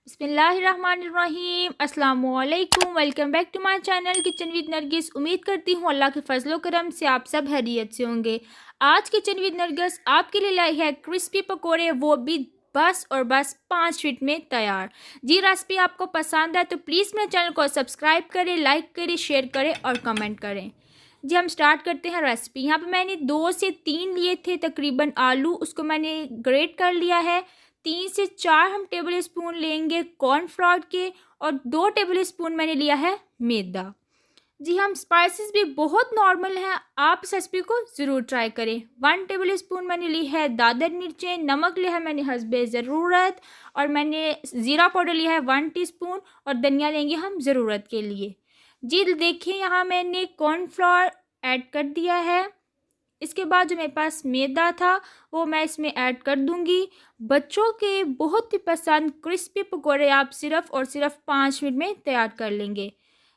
बिस्मिल्लाहिर्रहमानिर्रहीम अस्सलामुअलैकुम। Welcome back to my channel kitchen with Nargis. उम्मीद करती हूँ अल्लाह के फजलो करम से आप सब खैरियत से होंगे। आज किचन विद नरगिस आपके लिए लाई है क्रिस्पी पकोड़े, वो भी बस और बस 5 मिनट में तैयार। जी रेसिपी आपको पसंद है तो प्लीज़ मेरे चैनल को सब्सक्राइब करें, लाइक करें, शेयर करें और कमेंट करें। जी हम स्टार्ट करते हैं रेसिपी। यहाँ पे मैंने 2 से 3 लिए थे तकरीबन आलू, उसको मैंने ग्रेट कर लिया है। 3 से 4 हम टेबल स्पून लेंगे कॉर्नफ्लोर के और 2 टेबल स्पून मैंने लिया है मैदा। जी हम स्पाइसेस भी बहुत नॉर्मल हैं, आप इस रेसिपी को ज़रूर ट्राई करें। 1 टेबल स्पून मैंने ली है दादर मिर्चें, नमक लिया है मैंने हस्बे ज़रूरत, और मैंने ज़ीरा पाउडर लिया है 1 टीस्पून, और धनिया लेंगे हम ज़रूरत के लिए। जी देखिए यहाँ मैंने कॉर्नफ्लोर ऐड कर दिया है। इसके बाद जो मेरे पास मैदा था वो मैं इसमें ऐड कर दूंगी। बच्चों के बहुत ही पसंद क्रिस्पी पकोड़े आप सिर्फ़ और सिर्फ 5 मिनट में तैयार कर लेंगे।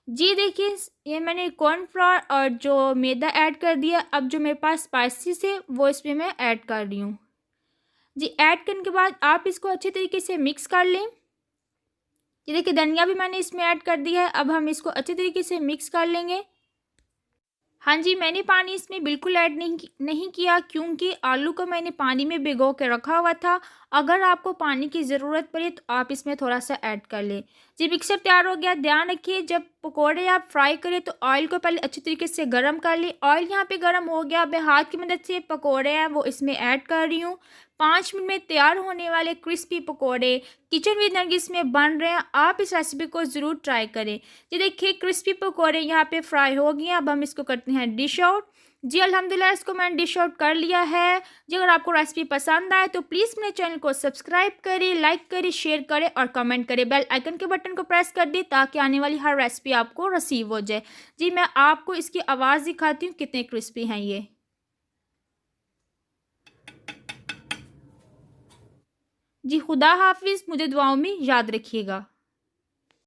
जी देखिए ये मैंने कॉर्नफ्लोर और जो मैदा ऐड कर दिया। अब जो मेरे पास स्पाइसेस है वो इसमें मैं ऐड कर रही हूँ। जी ऐड करने के बाद आप इसको अच्छे तरीके से मिक्स कर लें। ये देखिए धनिया भी मैंने इसमें ऐड कर दिया है। अब हम इसको अच्छे तरीके से मिक्स कर लेंगे। हाँ जी, मैंने पानी इसमें बिल्कुल ऐड नहीं किया क्योंकि आलू को मैंने पानी में भिगो के रखा हुआ था। अगर आपको पानी की ज़रूरत पड़े तो आप इसमें थोड़ा सा ऐड कर लें। जी मिक्सर तैयार हो गया। ध्यान रखिए जब पकोड़े आप फ्राई करें तो ऑयल को पहले अच्छी तरीके से गर्म कर लें। ऑयल यहाँ पे गर्म हो गया। मैं हाथ की मदद से पकोड़े हैं वो इसमें ऐड कर रही हूँ। 5 मिनट में तैयार होने वाले क्रिस्पी पकोड़े किचन विद नरगिस में बन रहे हैं। आप इस रेसिपी को ज़रूर ट्राई करें। जी देखिए क्रिस्पी पकोड़े यहाँ पे फ्राई हो गए हैं। अब हम इसको करते हैं डिश आउट। जी अल्हम्दुलिल्लाह इसको मैंने डिश आउट कर लिया है। जी अगर आपको रेसिपी पसंद आए तो प्लीज़ मेरे चैनल को सब्सक्राइब करें, लाइक करें, शेयर करें और कमेंट करें। बेल आइकन के बटन को प्रेस कर दें ताकि आने वाली हर रेसिपी आपको रिसीव हो जाए। जी मैं आपको इसकी आवाज़ दिखाती हूँ कितने क्रिस्पी हैं ये। जी खुदा हाफिज़, मुझे दुआओं में याद रखिएगा।